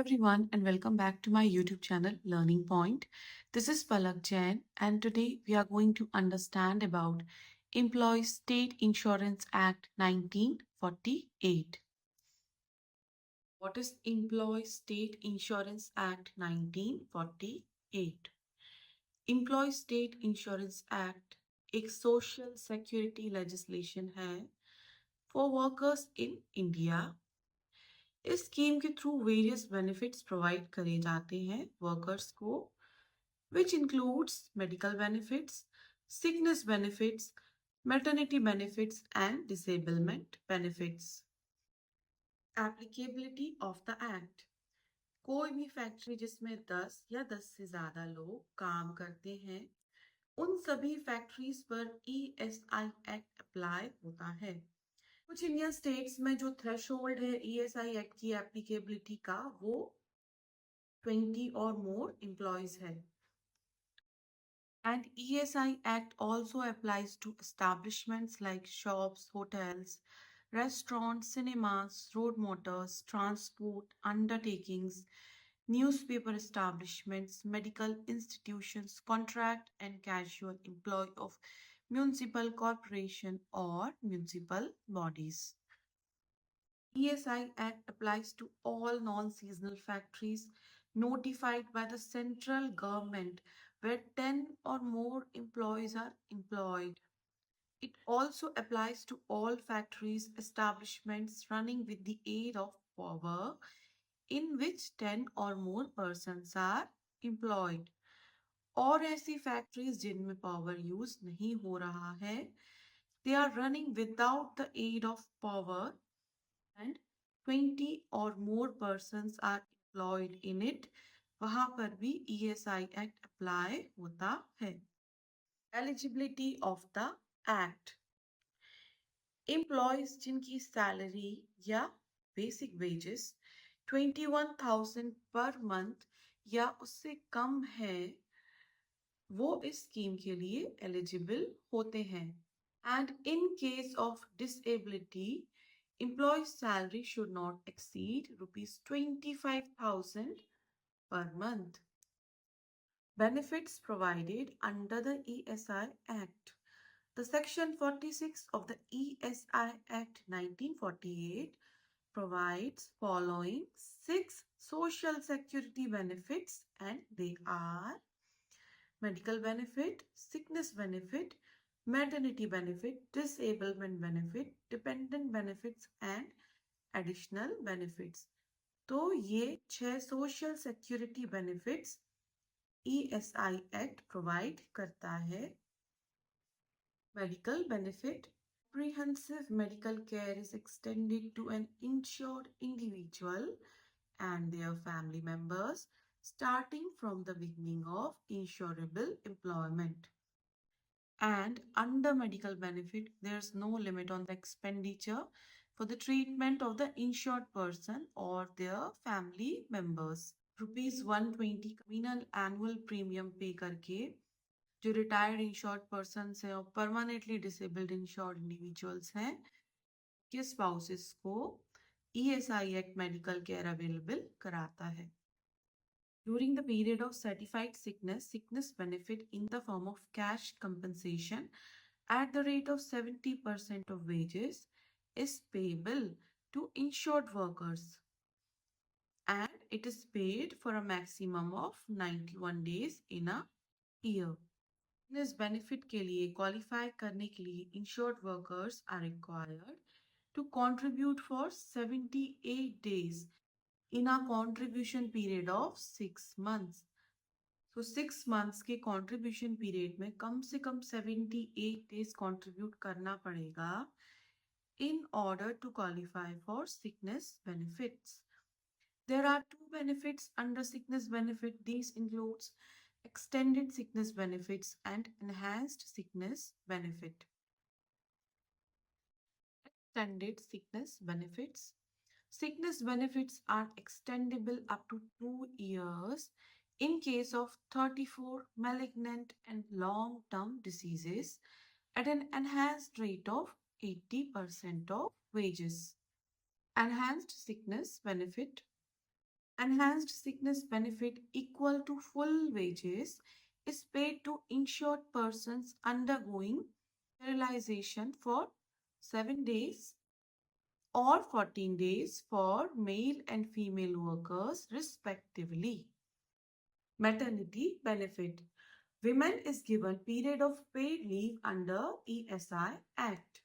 everyone, and welcome back to my YouTube channel Learning Point. This is Palak Jain, and today we are going to understand about Employees State Insurance Act 1948. What is Employees State Insurance Act 1948? Employees State Insurance Act एक social security legislation है for workers in India. इस scheme के through various benefits provide करे जाते हैं workers को, which includes medical benefits, sickness benefits, maternity benefits, and disablement benefits. Applicability of the Act. कोई भी फैक्ट्री जिसमें 10 या 10 से ज़्यादा लोग काम करते हैं, उन सभी फैक्ट्रीज पर ESI एक्ट अप्लाई होता है। कुछ इंडियन स्टेट्स में जो थ्रेशोल्ड है ESI एक्ट की एप्लीकेबिलिटी का वो 20 और मोर एम्प्लॉयज है। And ESI Act also applies to establishments like shops, hotels, restaurants, cinemas, road motors, transport, undertakings, newspaper establishments, medical institutions, contract and casual employee of municipal corporation or municipal bodies. ESI Act applies to all non-seasonal factories notified by the central government where 10 or more employees are employed. It also applies to all factories, establishments running with the aid of power in which 10 or more persons are employed. और ऐसी factories जिनमें power use नहीं हो रहा है, they are running without the aid of power and 20 or more persons are employed in it, वहां पर भी ESI एक्ट अप्लाई होता है। Eligibility of the act. Employees जिनकी सैलरी या बेसिक वेजेस 21,000 पर मंथ या उससे कम है, वो इस स्कीम के लिए एलिजिबल होते हैं। And in case of disability, employee's salary should not exceed rupees 25,000 per month. Benefits provided under the ESI Act. The Section 46 of the ESI Act 1948 provides following 6 social security benefits, and they are medical benefit, sickness benefit, maternity benefit, disablement benefit, dependent benefits and additional benefits. तो ये 6 social security benefits ESI act provide करता है। Medical benefit. Comprehensive medical care is extended to an insured individual and their family members starting from the beginning of insurable employment. And under medical benefit, there's no limit on the expenditure for the treatment of the insured person or their family members. Rupees 120 nominal annual premium पे करके जो retired insured person है और permanently disabled insured individuals हैं के spouses को ESI act medical care available कराता है। During the period of certified sickness, sickness benefit in the form of cash compensation at the rate of 70% of wages is payable to insured workers, and it is paid for a maximum of 91 days in a year. Sickness benefit के लिए qualify करने के लिए insured workers are required to contribute for 78 days in a contribution period of 6 months. So 6 months के contribution period में कम से कम 78 days contribute करना पड़ेगा in order to qualify for sickness benefits. There are 2 benefits under sickness benefit. These includes extended sickness benefits and enhanced sickness benefit. Extended sickness benefits. Sickness benefits are extendable up to 2 years in case of 34 malignant and long-term diseases at an enhanced rate of 80% of wages. Enhanced sickness benefit. Enhanced sickness benefit equal to full wages is paid to insured persons undergoing sterilization for 7 days or 14 days for male and female workers respectively. Maternity benefit. Women is given period of paid leave under ESI Act.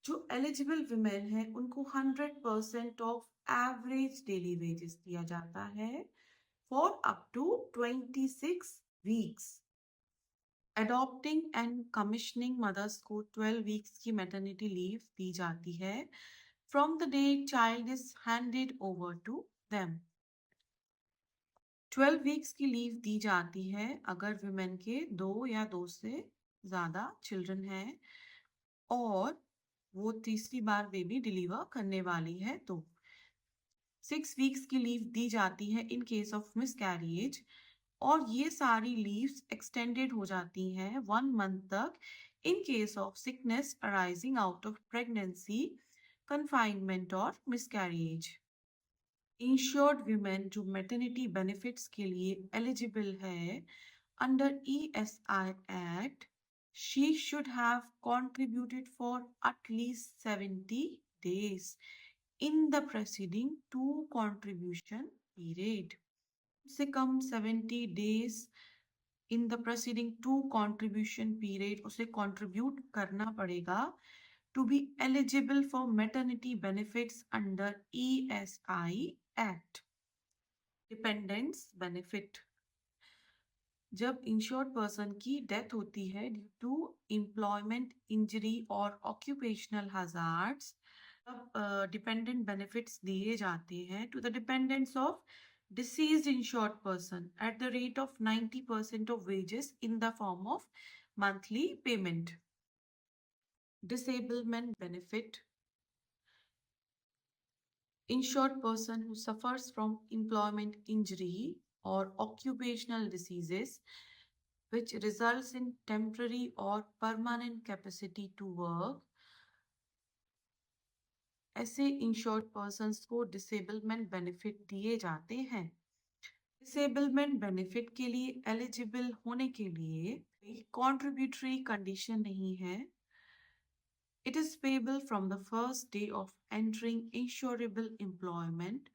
जो eligible women है उनको 100% of average daily wages दिया जाता है for up to 26 weeks. Adopting and commissioning mothers को 12 weeks की maternity leave दी जाती है from the day child is handed over to them. 12 weeks की लीव दी जाती है अगर विमेन के 2 या 2 से ज़्यादा चिल्ड्रन हैं और वो तीसरी बार बेबी डिलीवर करने वाली है तो 6 वीक्स की लीव दी जाती है इन केस ऑफ मिसकैरेज और ये सारी लीव्स एक्सटेंडेड हो जाती हैं 1 मंथ तक in case of sickness arising out of pregnancy, confinement और मिसकैरेज. इंश्योर्ड विमेन जो मैटरनिटी बेनिफिट्स के लिए एलिजिबल है under ESI Act, she should have contributed for at least 70 days in the preceding 2 contribution period. से कम 70 days in the preceding 2 contribution period उसे contribute करना पड़ेगा to be eligible for maternity benefits under ESI Act. Dependent benefit. जब insured person की death होती है due to employment injury और occupational hazards तब डिपेंडेंट बेनिफिट्स दिए जाते हैं to the dependents of deceased insured person at the rate of 90% of wages in the form of monthly payment. Disablement benefit. Insured person who suffers from employment injury or occupational diseases which results in temporary or permanent capacity to work. ऐसे insured persons को disablement benefit दिए जाते हैं. Disablement benefit के लिए eligible होने के लिए कॉन्ट्रीब्यूटरी कंडीशन नहीं है. It is payable from the first day of entering insurable employment,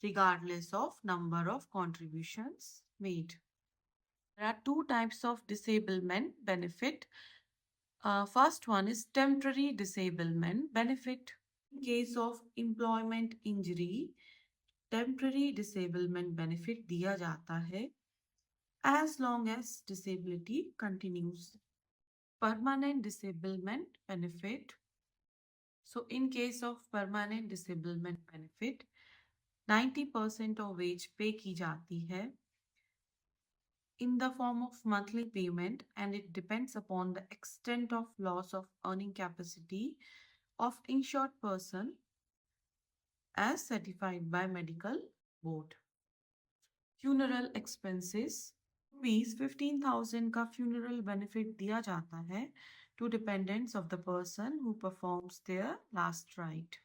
regardless of number of contributions made. There are 2 types of disablement benefit. First one is temporary disablement benefit. In case of employment injury, temporary disablement benefit दिया जाता है as long as disability continues. Permanent disablement benefit. So in case of permanent disablement benefit, 90% of wage pay की जाती है in the form of monthly payment and it depends upon the extent of loss of earning capacity of insured person as certified by medical board. Funeral expenses. ₹15,000 का funeral benefit दिया जाता है to dependents of the person who performs their last rite.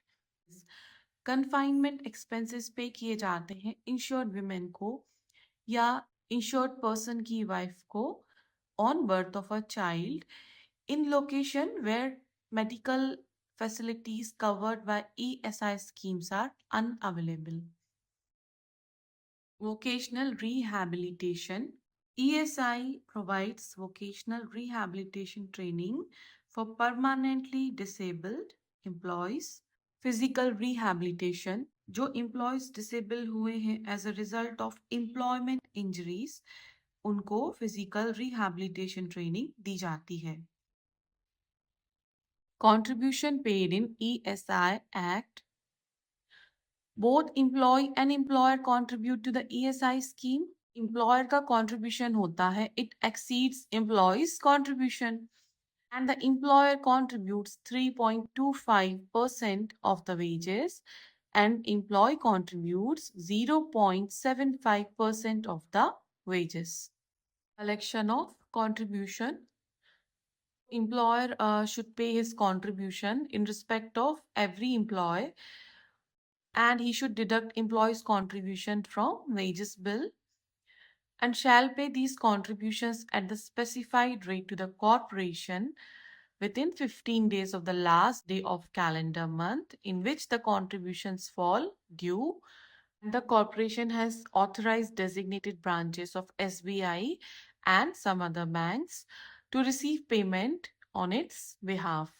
Confinement expenses पे किए जाते हैं insured women को या insured person की wife को on birth of a child in location where medical facilities covered by ESI schemes are unavailable. Vocational rehabilitation. ESI provides vocational rehabilitation training for permanently disabled employees. Physical rehabilitation. जो employees disable हुए हैं as a result of employment injuries, उनको physical rehabilitation training दी जाती है. Contribution paid in ESI Act. Both employee and employer contribute to the ESI scheme. Employer का contribution होता है, it exceeds employee's contribution and the employer contributes 3.25% of the wages and employee contributes 0.75% of the wages. Collection of contribution. Employer should pay his contribution in respect of every employee and he should deduct employees' contribution from wages bill and shall pay these contributions at the specified rate to the corporation within 15 days of the last day of calendar month in which the contributions fall due. The corporation has authorized designated branches of SBI and some other banks to receive payment on its behalf.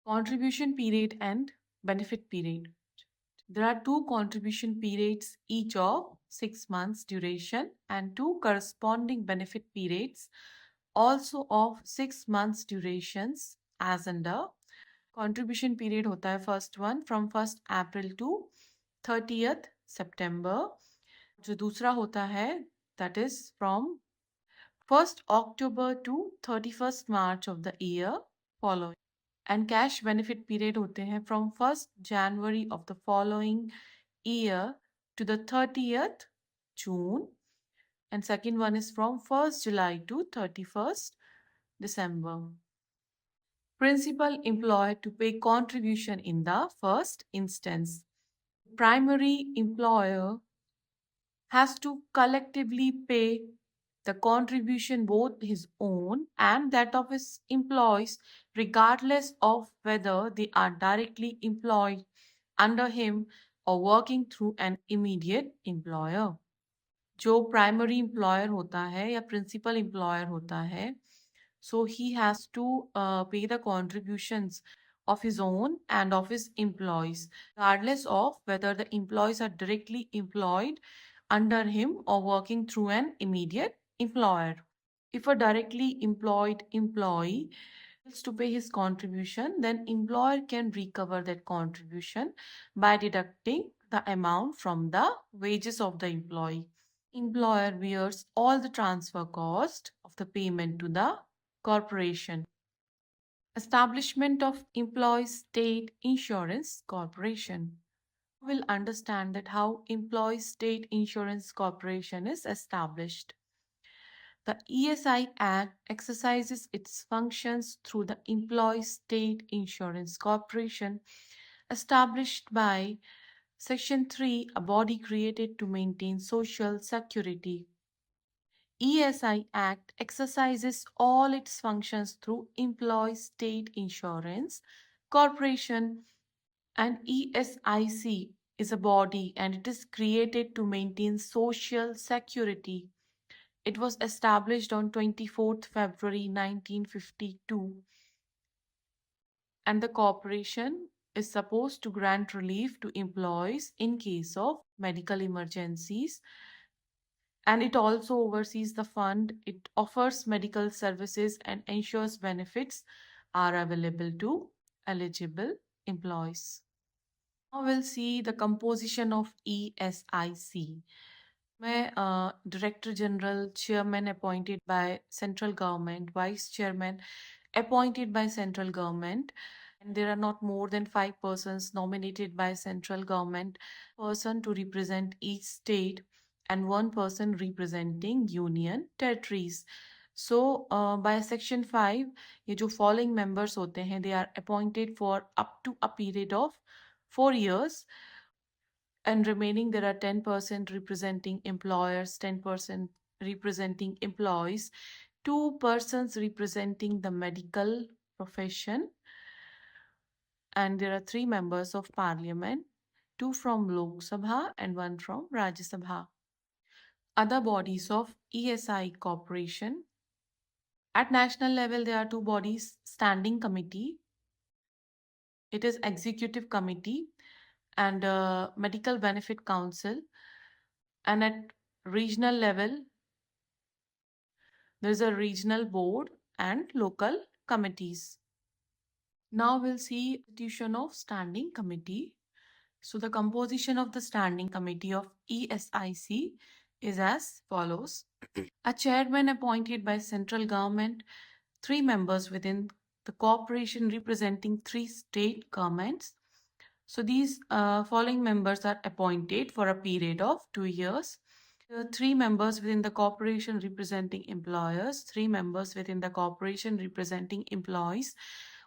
Contribution period and benefit period. There are two contribution periods, each of 6 months duration, and two corresponding benefit periods, also of 6 months durations, as under. Contribution period होता है first one from 1st April to 30th September. जो दूसरा होता है that is from 1st October to 31st March of the year following. And cash benefit period होते हैं from 1st January of the following year to the 30th June. And second one is from 1st July to 31st December. Principal employer to pay contribution in the first instance. Primary employer has to collectively pay the contribution, both his own and that of his employees, regardless of whether they are directly employed under him or working through an immediate employer. जो primary employer होता है या principal employer होता है, so he has to pay the contributions of his own and of his employees, regardless of whether the employees are directly employed under him or working through an immediate employer. If a directly employed employee fails to pay his contribution, then employer can recover that contribution by deducting the amount from the wages of the employee. Employer bears all the transfer cost of the payment to the corporation. Establishment of Employees State Insurance Corporation. We'll understand that how Employees State Insurance Corporation is established. The ESI Act exercises its functions through the Employees State Insurance Corporation, established by Section 3, a body created to maintain social security. ESI Act exercises all its functions through Employees State Insurance Corporation, and ESIC is a body and it is created to maintain social security. It was established on 24th February 1952, and the corporation is supposed to grant relief to employees in case of medical emergencies, and it also oversees the fund. It offers medical services and ensures benefits are available to eligible employees. Now we'll see the composition of ESIC. Director General, Chairman appointed by Central Government, Vice Chairman appointed by Central Government, and there are not more than 5 persons nominated by Central Government, person to represent each state, and 1 person representing Union Territories. So, by Section 5, ये जो following members होते हैं, they are appointed for up to a period of 4 years, and remaining there are 10% representing employers, 10% representing employees, 2 persons representing the medical profession, and there are 3 members of parliament, 2 from Lok Sabha and 1 from Rajya Sabha. Other bodies of ESI Corporation. At national level, there are 2 bodies: Standing Committee, it is Executive Committee, and Medical Benefit Council. And at regional level, there is a regional board and local committees. Now we'll see institution of Standing Committee. So the composition of the Standing Committee of ESIC is as follows. A chairman appointed by central government, 3 members within the corporation representing 3 state governments. So these following members are appointed for a period of 2 years. 3 members within the corporation representing employers, 3 members within the corporation representing employees,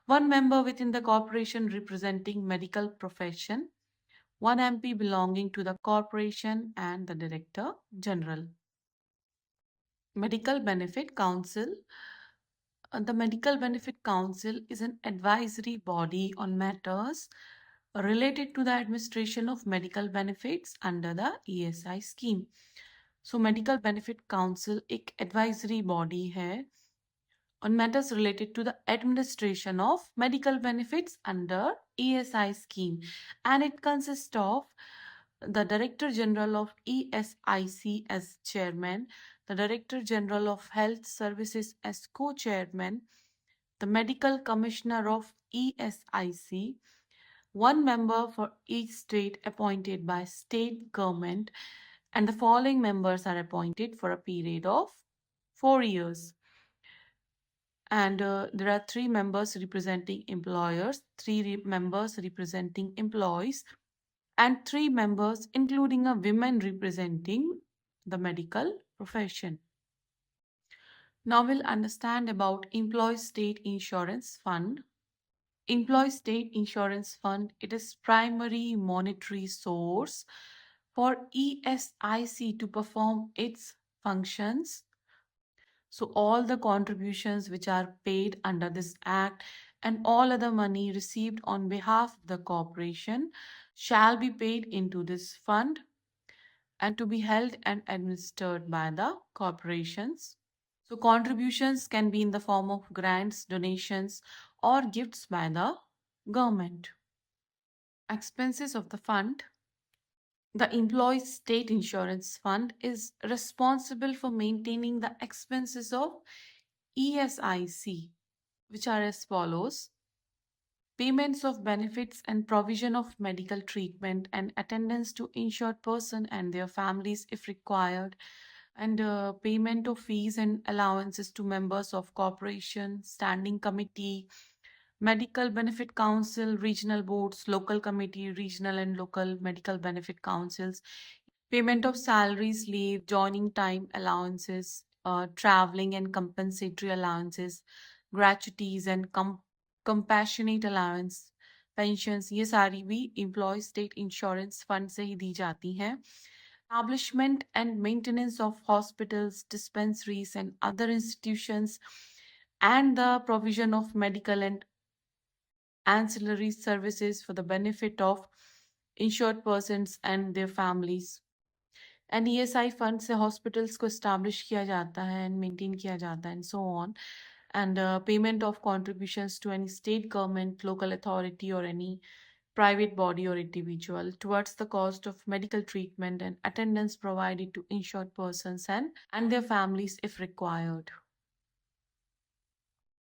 1 member within the corporation representing medical profession, one MP belonging to the corporation, and the Director General. Medical Benefit Council. The Medical Benefit Council is an advisory body on matters related to the administration of medical benefits under the ESI scheme. So medical benefit council एक advisory body है on matters related to the administration of medical benefits under ESI scheme, and it consists of the Director General of ESIC as chairman, the Director General of Health Services as co-chairman, the Medical Commissioner of ESIC, one member for each state appointed by state government, and the following members are appointed for a period of 4 years. And there are three members representing employers, members representing employees, and three members, including a woman representing the medical profession. Now we'll understand about Employee State Insurance Fund. Employee State Insurance Fund, it is primary monetary source for ESIC to perform its functions. So all the contributions which are paid under this act and all other money received on behalf of the corporation shall be paid into this fund and to be held and administered by the corporations. So contributions can be in the form of grants, donations, or gifts by the government. Expenses of the fund. The Employee State Insurance Fund is responsible for maintaining the expenses of ESIC, which are as follows: payments of benefits and provision of medical treatment and attendance to insured person and their families if required, and payment of fees and allowances to members of corporation, standing committee, medical benefit council, regional boards, local committee, regional and local medical benefit councils, payment of salaries, leave, joining time allowances, traveling and compensatory allowances, gratuities and compassionate allowance, pensions, ये सारी भी employ state insurance fund से ही दी जाती हैं. Establishment and maintenance of hospitals, dispensaries and other institutions, and the provision of medical and ancillary services for the benefit of insured persons and their families. And ESI fund से hospitals को establish किया जाता है and maintain किया जाता है and so on. And payment of contributions to any state government, local authority और any private body or individual towards the cost of medical treatment and attendance provided to insured persons and their families if required.